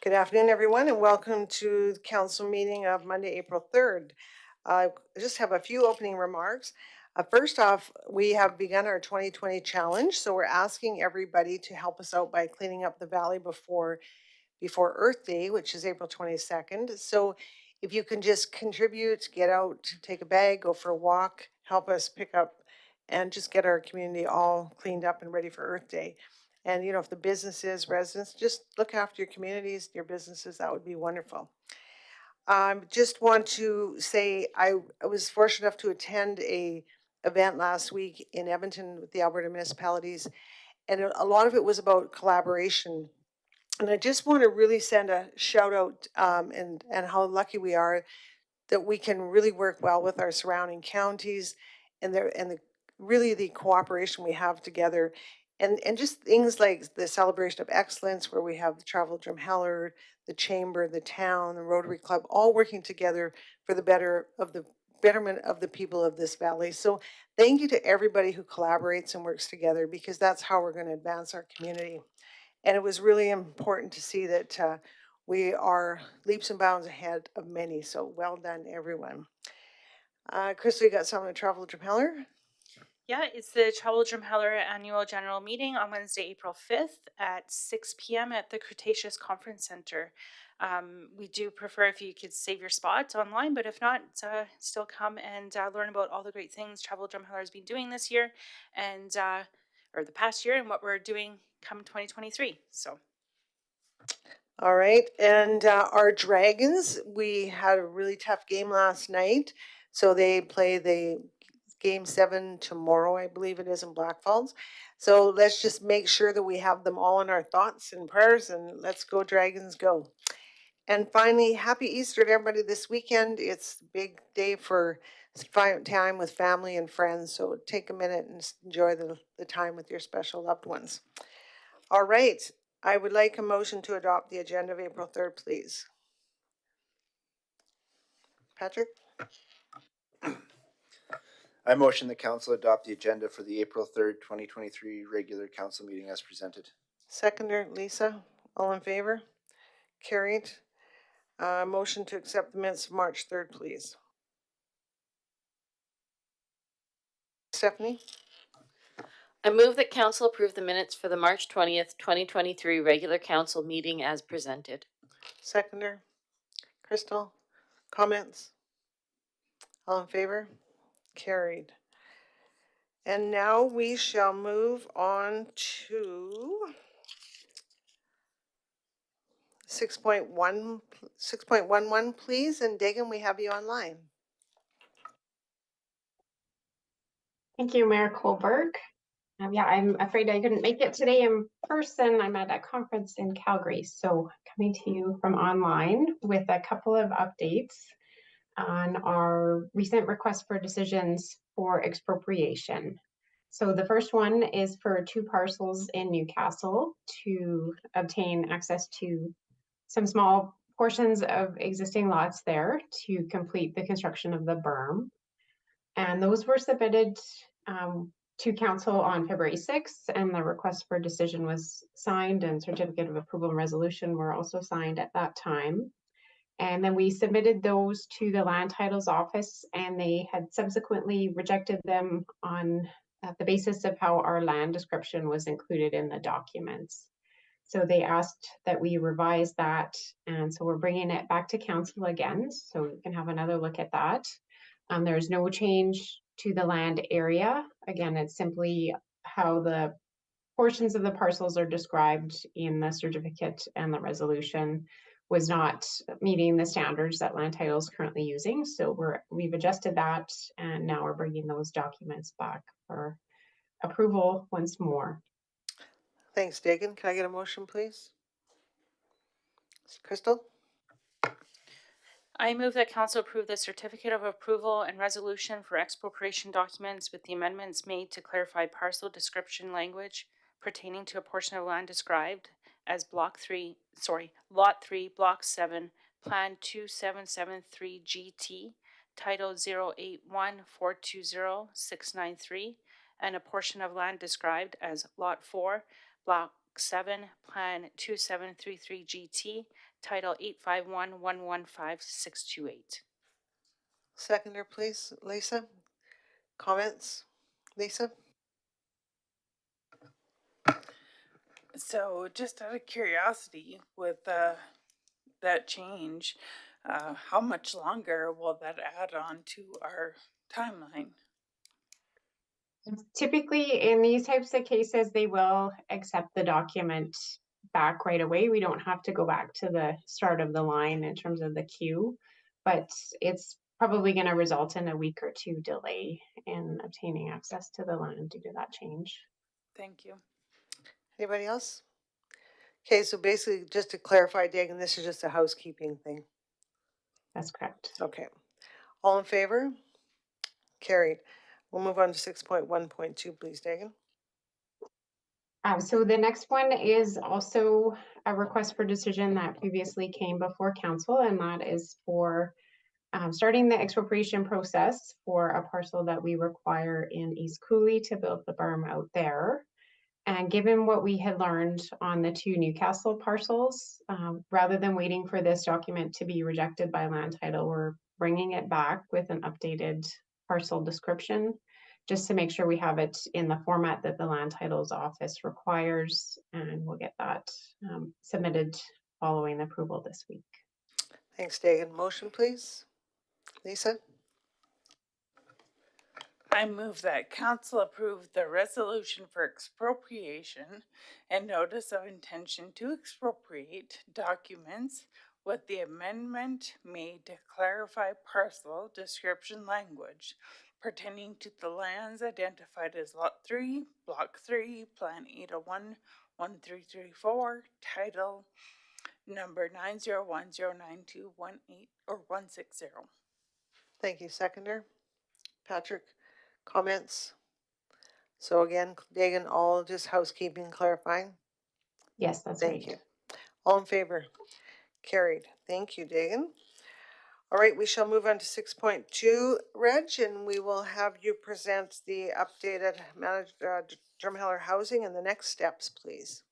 Good afternoon, everyone, and welcome to the council meeting of Monday, April 3rd. I just have a few opening remarks. First off, we have begun our 2020 challenge, so we're asking everybody to help us out by cleaning up the valley before Earth Day, which is April 22nd. So if you can just contribute, get out, take a bag, go for a walk, help us pick up and just get our community all cleaned up and ready for Earth Day. And if the businesses, residents, just look after your communities, your businesses, that would be wonderful. Just want to say I was fortunate enough to attend a event last week in Edmonton with the Alberta municipalities, and a lot of it was about collaboration. And I just want to really send a shout out and how lucky we are that we can really work well with our surrounding counties and the cooperation we have together, and just things like the celebration of excellence where we have the travel Drumheller, the chamber, the town, the Rotary Club, all working together for the betterment of the people of this valley. So thank you to everybody who collaborates and works together, because that's how we're going to advance our community. And it was really important to see that we are leaps and bounds ahead of many. So well done, everyone. Crystal, you got something to travel Drumheller? Yeah, it's the Travel Drumheller Annual General Meeting on Wednesday, April 5th at 6 p.m. at the Cretaceous Conference Center. We do prefer if you could save your spot online, but if not, still come and learn about all the great things Travel Drumheller has been doing this year and or the past year, and what we're doing come 2023. So. All right. And our Dragons, we had a really tough game last night. So they play the game 7 tomorrow, I believe it is, in Black Falls. So let's just make sure that we have them all in our thoughts and prayers, and let's go Dragons, go. And finally, happy Easter to everybody this weekend. It's a big day for time with family and friends. So take a minute and enjoy the time with your special loved ones. All right. I would like a motion to adopt the agenda of April 3rd, please. Patrick? I motion the council adopt the agenda for the April 3rd, 2023 regular council meeting as presented. Seconder, Lisa. All in favor? Carried. Motion to accept the minutes of March 3rd, please. Stephanie? I move that council approve the minutes for the March 20th, 2023 regular council meeting as presented. Seconder, Crystal. Comments? All in favor? Carried. And now we shall move on to 6.11, please. And Dagan, we have you online. Thank you, Mayor Kohlberg. I'm afraid I couldn't make it today in person. I'm at a conference in Calgary, so coming to you from online with a couple of updates on our recent request for decisions for expropriation. So the first one is for 2 parcels in Newcastle to obtain access to some small portions of existing lots there to complete the construction of the berm. And those were submitted to council on February 6th, and the request for decision was signed, and certificate of approval and resolution were also signed at that time. And then we submitted those to the land titles office, and they had subsequently rejected them on the basis of how our land description was included in the documents. So they asked that we revise that, and so we're bringing it back to council again, so we can have another look at that. There's no change to the land area. Again, it's simply how the portions of the parcels are described in the certificate, and the resolution was not meeting the standards that land title is currently using. So we've adjusted that, and now we're bringing those documents back for approval once more. Thanks, Dagan. Can I get a motion, please? Crystal? I move that council approve the certificate of approval and resolution for expropriation documents with the amendments made to clarify parcel description language pertaining to a portion of land described as Lot 3, Block 7, Plan 2773 GT, Title 081420-693, and a portion of land described as Lot 4, Block 7, Plan 2733 GT, Title 851115628. Seconder, please, Lisa. Comments? Lisa? So, just out of curiosity, with that change, how much longer will that add on to our timeline? Typically, in these types of cases, they will accept the document back right away. We don't have to go back to the start of the line in terms of the queue, but it's probably going to result in a week or two delay in obtaining access to the land due to that change. Thank you. Anybody else? Okay, so basically, just to clarify, Dagan, this is just a housekeeping thing. That's correct. Okay. All in favor? Carried. We'll move on to 6.1.2, please, Dagan. So the next one is also a request for decision that previously came before council, and that is for starting the expropriation process for a parcel that we require in East Cooley to build the berm out there. And given what we had learned on the two Newcastle parcels, rather than waiting for this document to be rejected by land title, we're bringing it back with an updated parcel description, just to make sure we have it in the format that the land titles office requires, and we'll get that submitted following approval this week. Thanks, Dagan. Motion, please. Lisa? I move that council approve the resolution for expropriation and notice of intention to expropriate documents with the amendment made to clarify parcel description language pertaining to the lands identified as Lot 3, Block 3, Plan 801, 1334, title number 9010921 or 160. Thank you. Seconder? Patrick? Comments? So again, Dagan, all just housekeeping, clarifying. Yes, that's Thank right. you. All in favor? Carried. Thank you, Dagan. All right, we shall move on to 6.2, Reg, and we will have you present the updated managed Drumheller housing and the next steps, please.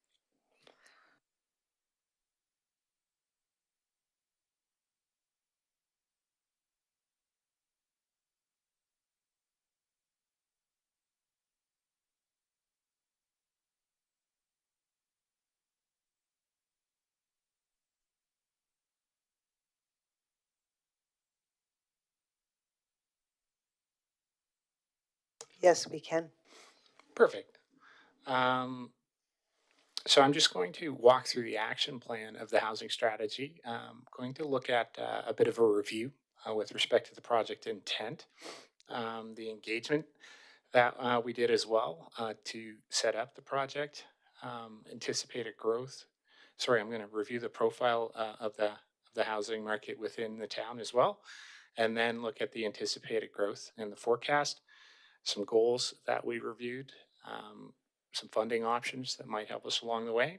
Yes, we can. Perfect. So I'm just going to walk through the action plan of the housing strategy. Going to look at a bit of a review with respect to the project intent, the engagement that we did as well to set up the project, anticipated growth. Sorry, I'm going to review the profile of the housing market within the town as well, and then look at the anticipated growth in the forecast, some goals that we reviewed, some funding options that might help us along the way,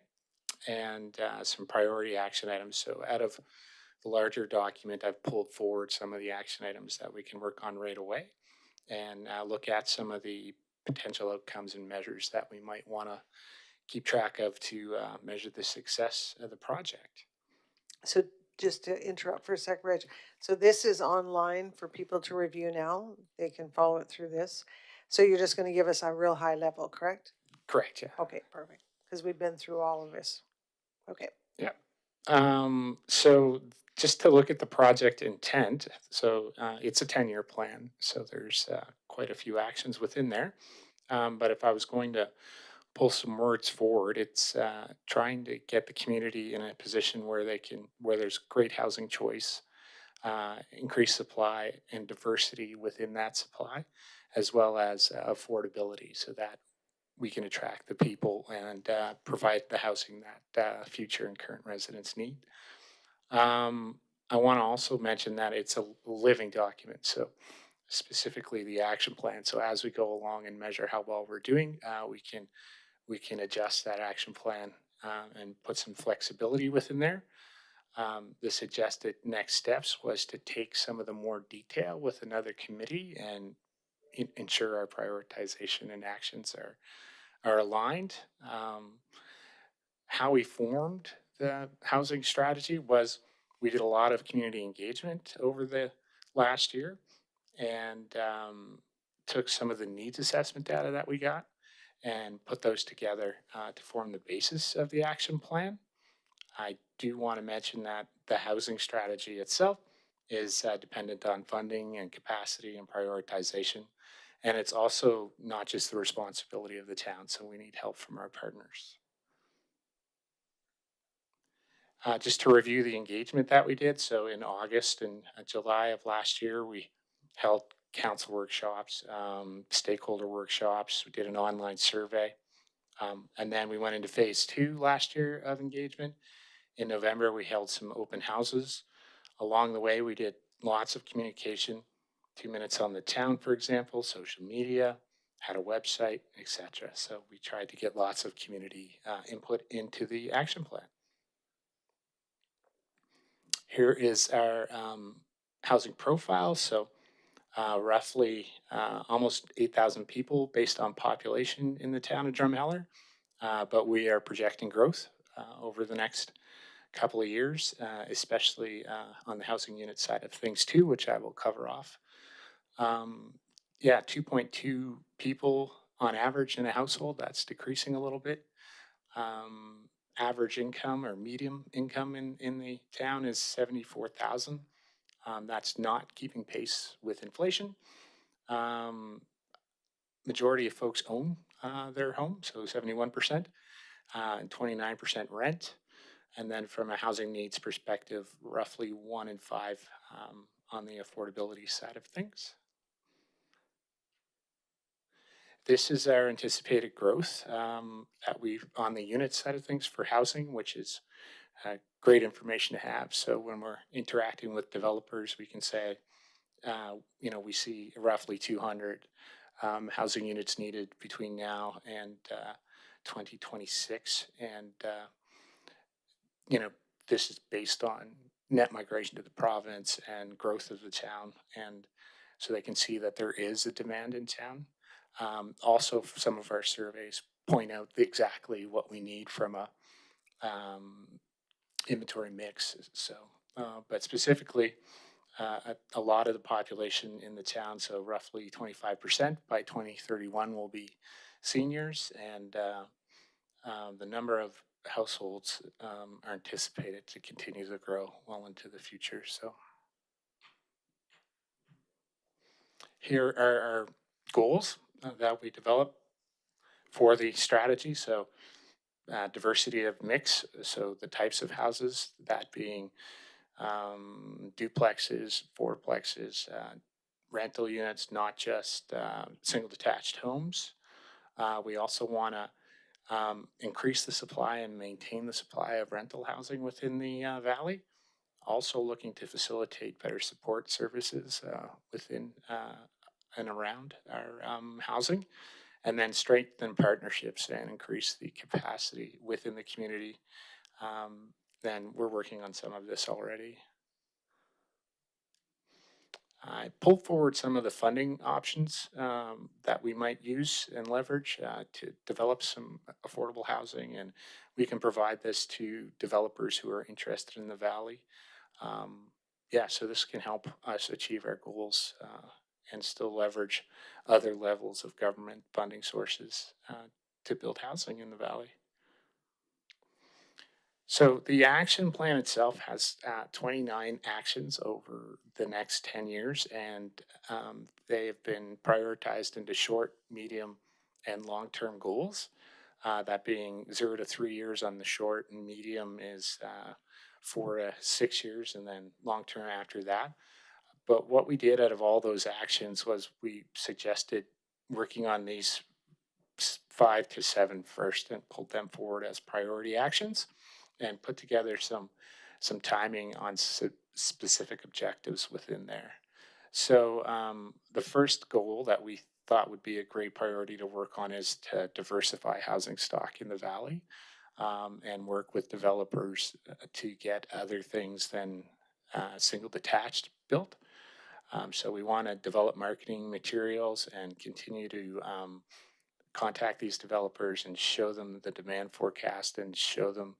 and some priority action items. So out of the larger document, I've pulled forward some of the action items that we can work on right away and look at some of the potential outcomes and measures that we might want to keep track of to measure the success of the project. So just to interrupt for a sec, Reg. So this is online for people to review now. They can follow it through this. So you're just going to give us a real high level, correct? Correct, yeah. Okay, perfect. Because we've been through all of this. Okay. Yeah. So just to look at the project intent, so it's a 10-year plan. So there's quite a few actions within there. But if I was going to pull some words forward, it's trying to get the community in a position where where there's great housing choice, increased supply and diversity within that supply, as well as affordability, so that we can attract the people and provide the housing that future and current residents need. I want to also mention that it's a living document, so specifically the action plan. So as we go along and measure how well we're doing, we can adjust that action plan and put some flexibility within there. The suggested next steps was to take some of the more detail with another committee and ensure our prioritization and actions are aligned. How we formed the housing strategy was we did a lot of community engagement over the last year and took some of the needs assessment data that we got and put those together to form the basis of the action plan. I do want to mention that the housing strategy itself is dependent on funding and capacity and prioritization. And it's also not just the responsibility of the town, so we need help from our partners. Just to review the engagement that we did, so in August and July of last year, we held council workshops, stakeholder workshops. We did an online survey, and then we went into phase 2 last year of engagement. In November, we held some open houses. Along the way, we did lots of communication, 2 minutes on the town, for example, social media, had a website, etc. So we tried to get lots of community input into the action plan. Here is our housing profile. So roughly almost 8,000 people based on population in the town of Drumheller. But we are projecting growth over the next couple of years, especially on the housing unit side of things too, which I will cover off. Yeah, 2.2 people on average in a household. That's decreasing a little bit. Average income or medium income in the town is 74,000. That's not keeping pace with inflation. Majority of folks own their home, so 71%, and 29% rent. And then from a housing needs perspective, roughly 1 in 5 on the affordability side of things. This is our anticipated growth that we've on the unit side of things for housing, which is great information to have. So when we're interacting with developers, we can say, we see roughly 200 housing units needed between now and 2026. And, this is based on net migration to the province and growth of the town. And so they can see that there is a demand in town. Also, some of our surveys point out exactly what we need from a inventory mix. So, but specifically, a lot of the population in the town, so roughly 25% by 2031 will be seniors, and the number of households are anticipated to continue to grow well into the future. So here are our goals that we developed for the strategy. So diversity of mix, so the types of houses, that being duplexes, fourplexes, rental units, not just single detached homes. We also want to increase the supply and maintain the supply of rental housing within the valley. Also looking to facilitate better support services within and around our housing, and then strengthen partnerships and increase the capacity within the community. Then we're working on some of this already. I pulled forward some of the funding options that we might use and leverage to develop some affordable housing, and we can provide this to developers who are interested in the valley. So this can help us achieve our goals and still leverage other levels of government funding sources to build housing in the valley. So the action plan itself has 29 actions over the next 10 years, and they have been prioritized into short, medium, and long-term goals. That being 0 to 3 years on the short, and medium is 4 to 6 years, and then long-term after that. But what we did out of all those actions was we suggested working on these 5 to 7 first and pulled them forward as priority actions, and put together some timing on specific objectives within there. So the first goal that we thought would be a great priority to work on is to diversify housing stock in the valley and work with developers to get other things than single detached built. So we want to develop marketing materials and continue to contact these developers and show them the demand forecast and show them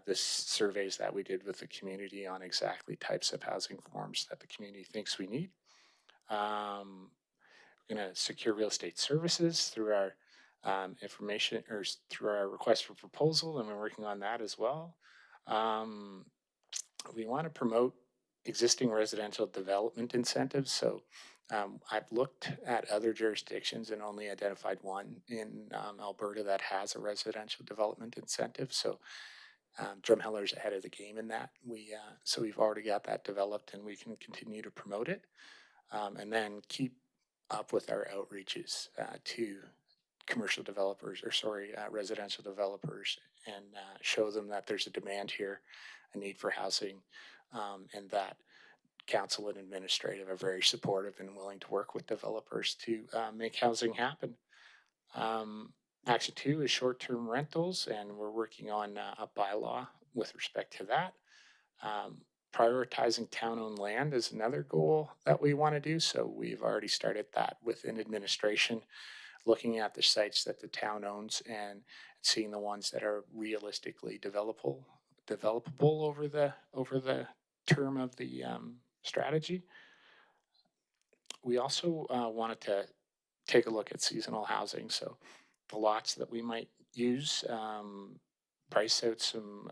the surveys that we did with the community on exactly types of housing forms that the community thinks we need. We're going to secure real estate services through our information or through our request for proposal, and we're working on that as well. We want to promote existing residential development incentives. So I've looked at other jurisdictions and only identified one in Alberta that has a residential development incentive. So Drumheller's ahead of the game in that. So we've already got that developed, and we can continue to promote it, and then keep up with our outreaches to commercial developers, or residential developers, and show them that there's a demand here, a need for housing, and that council and administrative are very supportive and willing to work with developers to make housing happen. Action 2 is short-term rentals, and we're working on a bylaw with respect to that. Prioritizing town-owned land is another goal that we want to do. So we've already started that within administration, looking at the sites that the town owns and seeing the ones that are realistically developable over the term of the strategy. We also wanted to take a look at seasonal housing. So the lots that we might use, price out some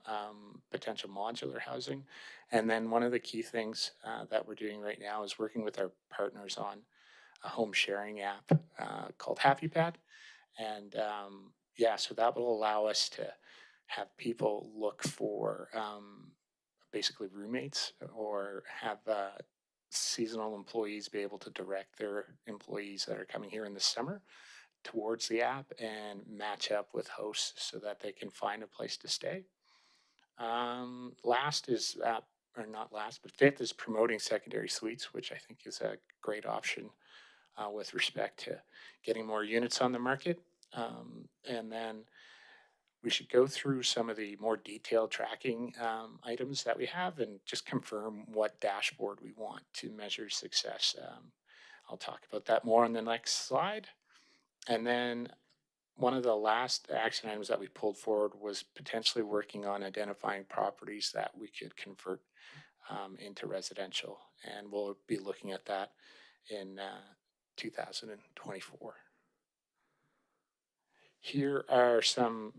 potential modular housing. And then one of the key things that we're doing right now is working with our partners on a home sharing app called HappyPad. And so that will allow us to have people look for basically roommates, or have seasonal employees be able to direct their employees that are coming here in the summer towards the app and match up with hosts so that they can find a place to stay. Last is, or not last, but fifth is promoting secondary suites, which I think is a great option with respect to getting more units on the market. And then we should go through some of the more detailed tracking items that we have and just confirm what dashboard we want to measure success. I'll talk about that more on the next slide. And then one of the last action items that we pulled forward was potentially working on identifying properties that we could convert into residential. And we'll be looking at that in 2024. Here are some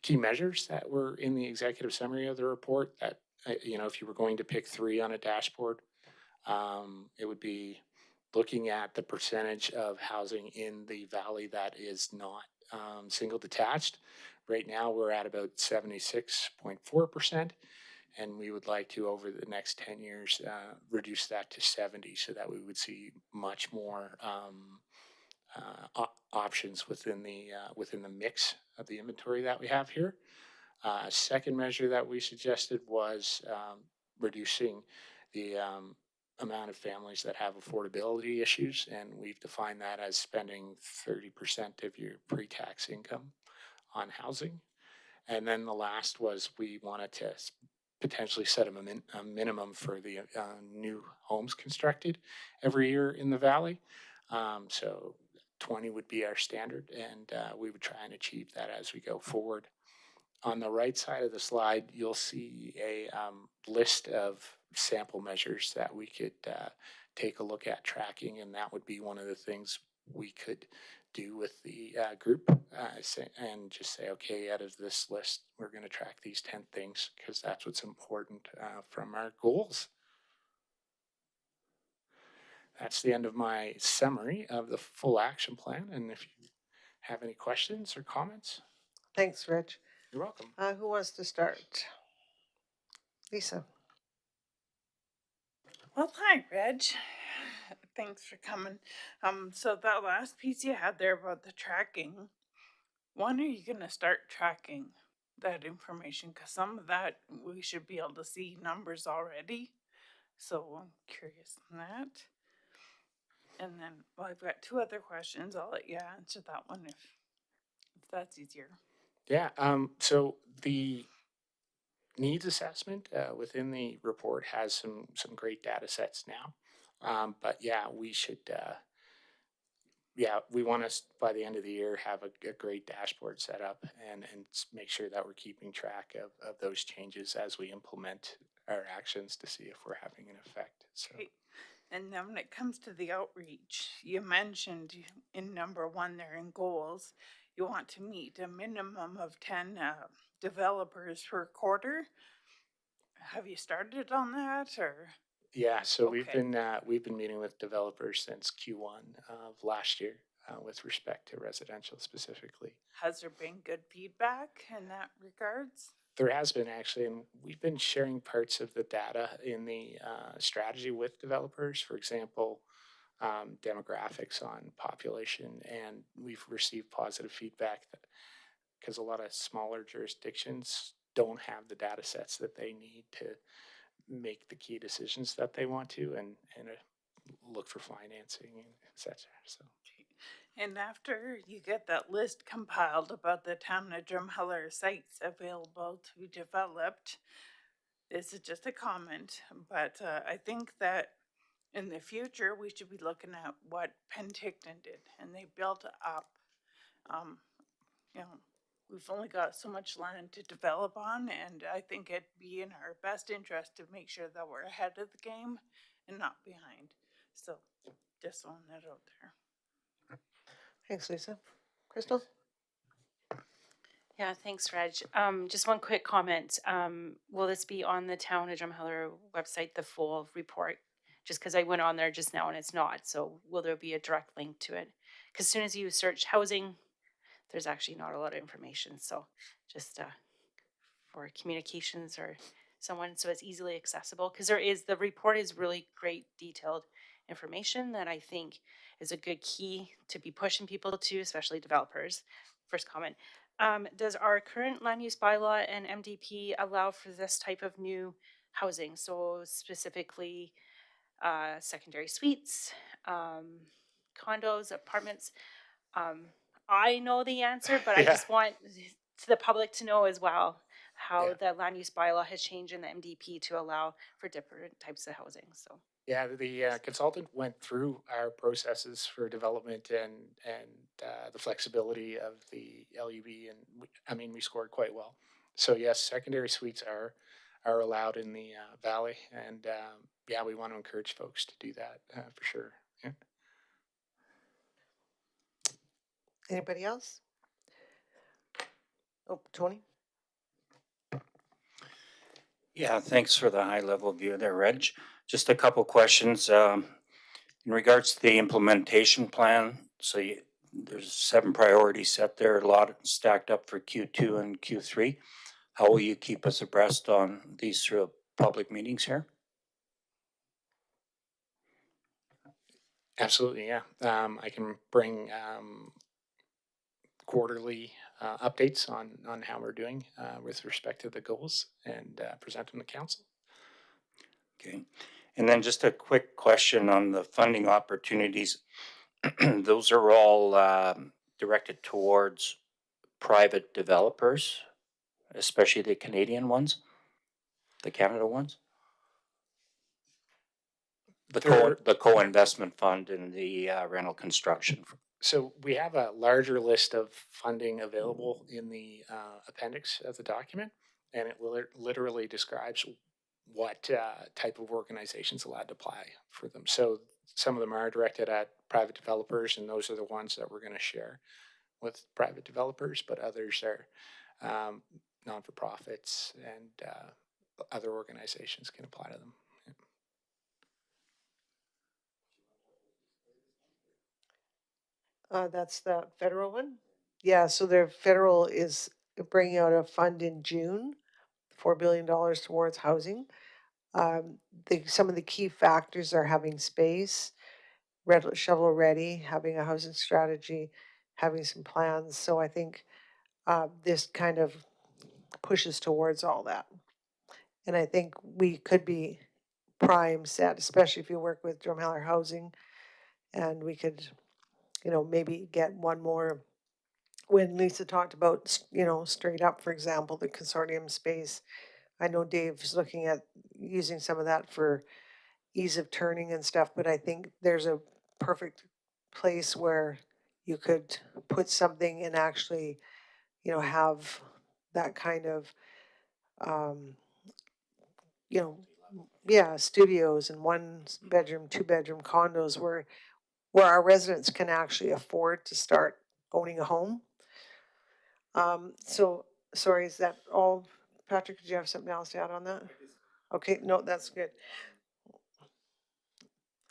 key measures that were in the executive summary of the report that, if you were going to pick 3 on a dashboard, it would be looking at the percentage of housing in the valley that is not single detached. Right now we're at about 76.4%, and we would like to, over the next 10 years, reduce that to 70, so that we would see much more options within the mix of the inventory that we have here. Second measure that we suggested was reducing the amount of families that have affordability issues, and we've defined that as spending 30% of your pre-tax income on housing. And then the last was we wanted to potentially set a minimum for the new homes constructed every year in the valley. So 20 would be our standard, and we would try and achieve that as we go forward. On the right side of the slide, you'll see a list of sample measures that we could take a look at tracking, and that would be one of the things we could do with the group, and just say, okay, out of this list, we're going to track these 10 things because that's what's important from our goals. That's the end of my summary of the full action plan, and if you have any questions or comments. Thanks, Rich. You're welcome. Who wants to start? Lisa. Well, hi, Reg. Thanks for coming. So that last piece you had there about the tracking, when are you going to start tracking that information? Because some of that we should be able to see numbers already. So I'm curious on that. And then, well, I've got 2 other questions. I'll let you answer that one if that's easier. Yeah. So the needs assessment within the report has some great data sets now. But yeah, we should yeah, we want to, by the end of the year, have a great dashboard set up and make sure that we're keeping track of those changes as we implement our actions to see if we're having an effect. So. Okay. And then when it comes to the outreach, you mentioned in number 1 there in goals, you want to meet a minimum of 10 developers per quarter. Have you started on that or? Yeah, so Okay. we've been meeting with developers since Q1 of last year with respect to residential specifically. Has there been good feedback in that regards? There has been actually, and we've been sharing parts of the data in the strategy with developers. For example, demographics on population, and we've received positive feedback because a lot of smaller jurisdictions don't have the data sets that they need to make the key decisions that they want to, and look for financing and etc. So. And after you get that list compiled about the town of Drumheller sites available to be developed, this is just a comment, but I think that in the future we should be looking at what Penticton did, and they built up. You know, we've only got so much land to develop on, and I think it'd be in our best interest to make sure that we're ahead of the game and not behind. So, just throwing that out there. Thanks, Lisa. Crystal? Yeah, thanks, Reg. Just one quick comment. Will this be on the town of Drumheller website, the full report? Just because I went on there just now and it's not. So will there be a direct link to it? Because as soon as you search housing, there's actually not a lot of information. So just for communications or someone, so it's easily accessible. Because the report is really great, detailed information that I think is a good key to be pushing people to, especially developers. First comment. Does our current land use bylaw and MDP allow for this type of new housing? So specifically, secondary suites, condos, apartments. I know the answer, but I Yeah. just want the public to know as well how Yeah. the land use bylaw has changed in the MDP to allow for different types of housing. So. Yeah, the consultant went through our processes for development and the flexibility of the LUB, and we scored quite well. So yes, secondary suites are allowed in the valley, and yeah, we want to encourage folks to do that for sure. Yeah. Anybody else? Oh, Tony? Yeah, thanks for the high level view there, Reg. Just a couple questions. In regards to the implementation plan, so there's 7 priorities set there, a lot stacked up for Q2 and Q3. How will you keep us abreast on these through public meetings here? Absolutely, yeah. I can bring quarterly updates on how we're doing with respect to the goals and present them to council. Okay. And then just a quick question on the funding opportunities. Those are all directed towards private developers, especially the Canadian ones, the Canada ones? The co-investment fund and the rental construction. So we have a larger list of funding available in the appendix of the document, and it literally describes what type of organizations allowed to apply for them. So some of them are directed at private developers, and those are the ones that we're going to share with private developers, but others are non-for-profits and other organizations can apply to them. That's the federal one? Yeah, so their federal is bringing out a fund in June, $4 billion towards housing. Some of the key factors are having space, shovel ready, having a housing strategy, having some plans. So I think this kind of pushes towards all that. And I think we could be prime set, especially if you work with Drumheller Housing, and we could, maybe get one more. When Lisa talked about, straight up, for example, the consortium space, I know Dave's looking at using some of that for ease of turning and stuff, but I think there's a perfect place where you could put something and actually, you know, have that kind of, you know, yeah, studios and one bedroom, 2 bedroom condos where our residents can actually afford to start owning a home. So, sorry, is that all? Patrick, did you have something else to add on that? Okay, no, that's good.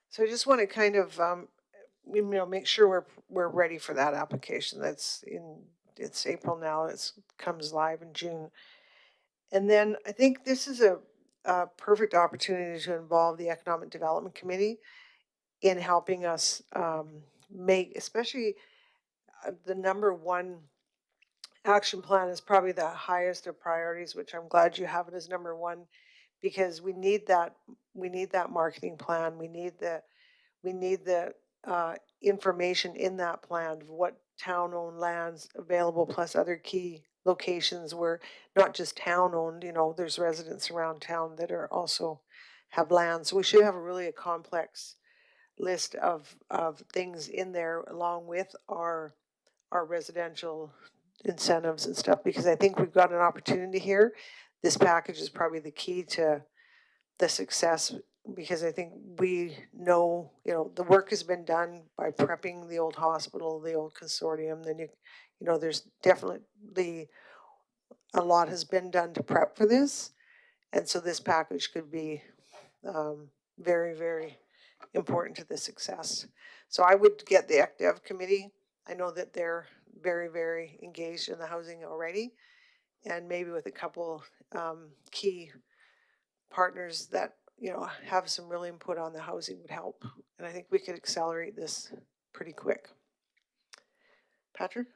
So I just want to kind of, you know, make sure we're ready for that application. It's April now. It comes live in June. And then I think this is a perfect opportunity to involve the Economic Development Committee in helping us make, especially the number one action plan is probably the highest of priorities, which I'm glad you have it as number one, because we need that marketing plan. We need the information in that plan of what town-owned lands available, plus other key locations where not just town-owned, you know, there's residents around town that are also have land. So we should have a complex list of things in there along with our residential incentives and stuff, because I think we've got an opportunity here. This package is probably the key to the success, because I think we know, you know, the work has been done by prepping the old hospital, the old consortium. Then you know, there's definitely a lot has been done to prep for this, and so this package could be very, very important to the success. So I would get the ECDev committee. I know that they're very, very engaged in the housing already, and maybe with a couple key partners that, you know, have some real input on the housing would help. And I think we could accelerate this pretty quick. Patrick?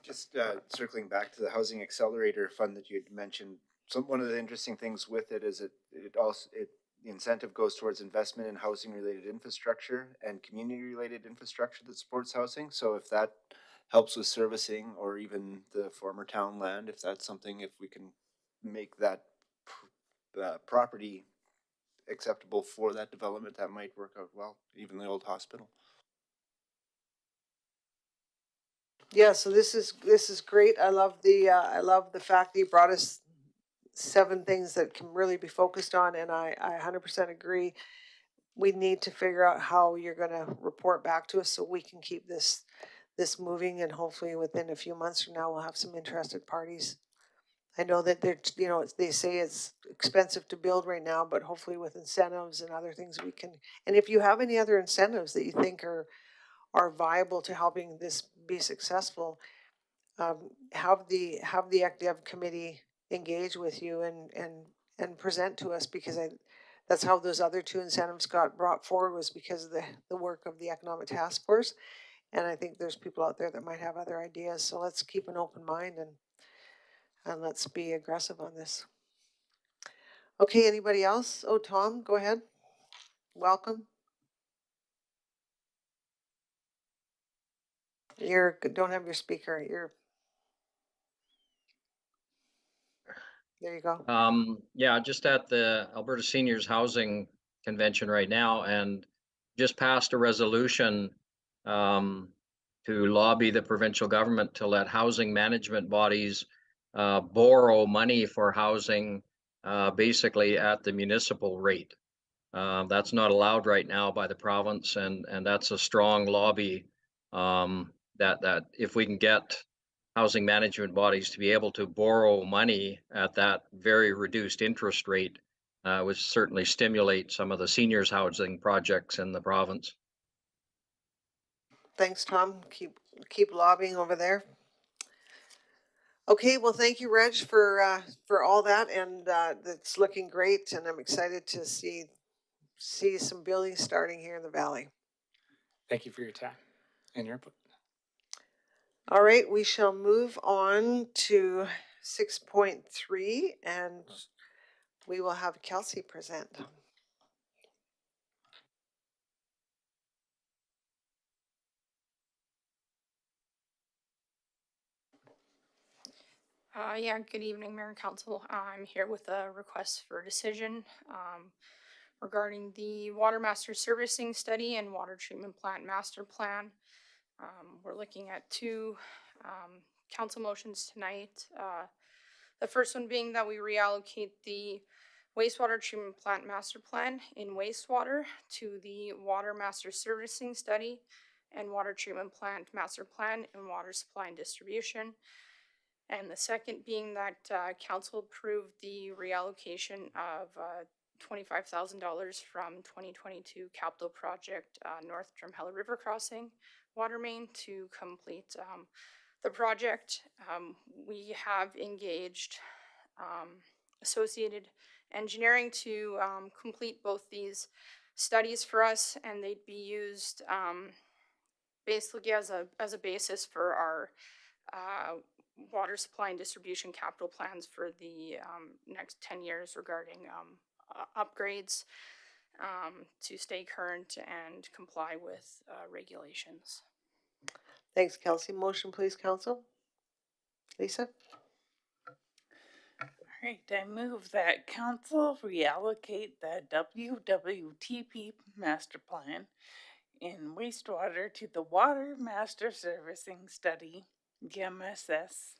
Just circling back to the Housing Accelerator Fund that you had mentioned, one of the interesting things with it is the incentive goes towards investment in housing related infrastructure and community related infrastructure that supports housing. So if that helps with servicing or even the former town land, if that's something, if we can make that property acceptable for that development, that might work out well, even the old hospital. Yeah, so this is great. I love the fact that you brought us 7 things that can really be focused on, and I 100% agree. We need to figure out how you're going to report back to us so we can keep this moving, and hopefully within a few months from now we'll have some interested parties. I know that they're, you know, they say it's expensive to build right now, but hopefully with incentives and other things we can. And if you have any other incentives that you think are viable to helping this be successful, have the ECDev committee engage with you and present to us, because that's how those other 2 incentives got brought forward, was because of the work of the economic task force. And I think there's people out there that might have other ideas. So let's keep an open mind and let's be aggressive on this. Okay, anybody else? Oh, Tom, go ahead. Welcome. You don't have your speaker. There you go. Yeah, just at the Alberta Seniors Housing Convention right now, and just passed a resolution to lobby the provincial government to let housing management bodies borrow money for housing basically at the municipal rate. That's not allowed right now by the province, and that's a strong lobby that if we can get housing management bodies to be able to borrow money at that very reduced interest rate, would certainly stimulate some of the seniors housing projects in the province. Thanks, Tom. Keep lobbying over there. Okay, well, thank you, Reg, for all that, and it's looking great, and I'm excited to see some building starting here in the valley. Thank you for your time and your input. All right, we shall move on to 6.3, and we will have Kelsey present. Yeah, good evening, Mayor and Council. I'm here with a request for a decision regarding the Water Master Servicing Study and Water Treatment Plant Master Plan. We're looking at two council motions tonight. The first one being that we reallocate the wastewater treatment plant master plan in wastewater to the water master servicing study and water treatment plant master plan in water supply and distribution. And the second being that council approved the reallocation of $25,000 from 2022 capital project North Drumheller River Crossing water main to complete the project. We have engaged Associated Engineering to complete both these studies for us, and they'd be used basically as a basis for our water supply and distribution capital plans for the next 10 years regarding upgrades to stay current and comply with regulations. Thanks, Kelsey. Motion, please, council. Lisa? All right, I move that council reallocate the WWTP master plan in wastewater to the Water Master Servicing Study, GMSS,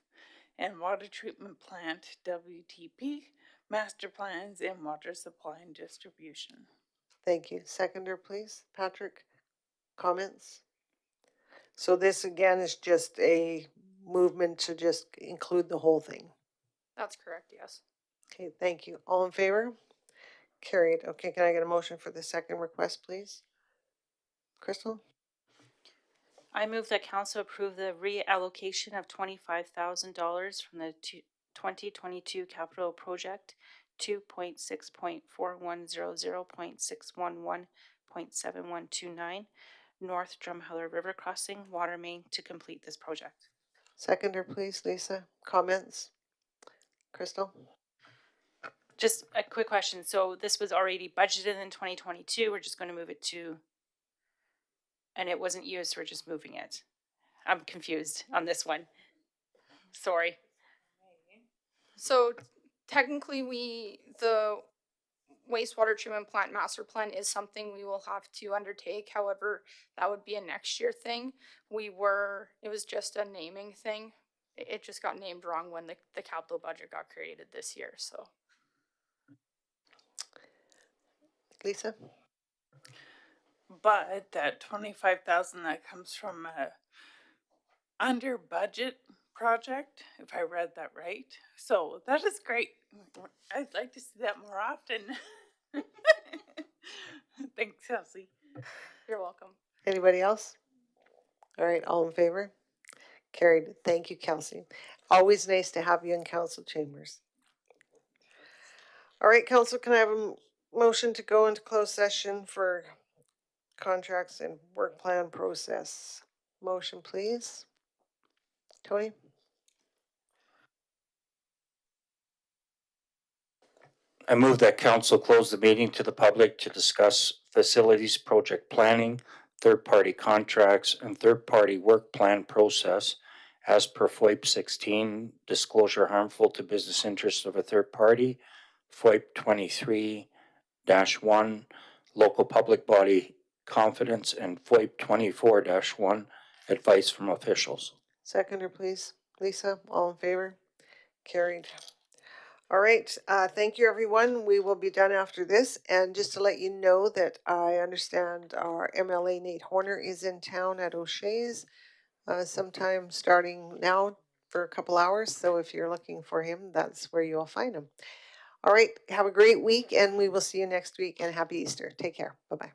and Water Treatment Plant, WTP, master plans in water supply and distribution. Thank you. Seconder, please. Patrick, comments? So this again is just a movement to just include the whole thing. That's correct, yes. Okay, thank you. All in favor? Carried. Okay, can I get a motion for the second request, please? Crystal? I move that council approve the reallocation of $25,000 from the 2022 capital project 2.6.4100.611.7129 North Drumheller River Crossing water main to complete this project. Seconder, please, Lisa. Comments? Crystal? Just a quick question. So this was already budgeted in 2022. We're just going to move it to, and it wasn't used, so we're just moving it. I'm confused on this one. Sorry. So technically the wastewater treatment plant master plan is something we will have to undertake. However, that would be a next year thing. It was just a naming thing. It just got named wrong when the capital budget got created this year, so. Lisa? But that 25,000 that comes from a under budget project, if I read that right. So that is great. I'd like to see that more often. Thanks, Kelsey. You're welcome. Anybody else? All right, all in favor? Carried. Thank you, Kelsey. Always nice to have you in council chambers. All right, council, can I have a motion to go into closed session for contracts and work plan process? Motion, please. Tony? I move that council close the meeting to the public to discuss facilities project planning, third-party contracts, and third-party work plan process as per FOIP 16, disclosure harmful to business interests of a third party, FOIP 23-1, local public body confidence, and FOIP 24-1, advice from officials. Seconder, please. Lisa, all in favor? Carried. All right, thank you, everyone. We will be done after this. And just to let you know that I understand our MLA Nate Horner is in town at O'Shea's sometime starting now for a couple hours. So if you're looking for him, that's where you'll find him. All right, have a great week, and we will see you next week, and happy Easter. Take care. Bye-bye.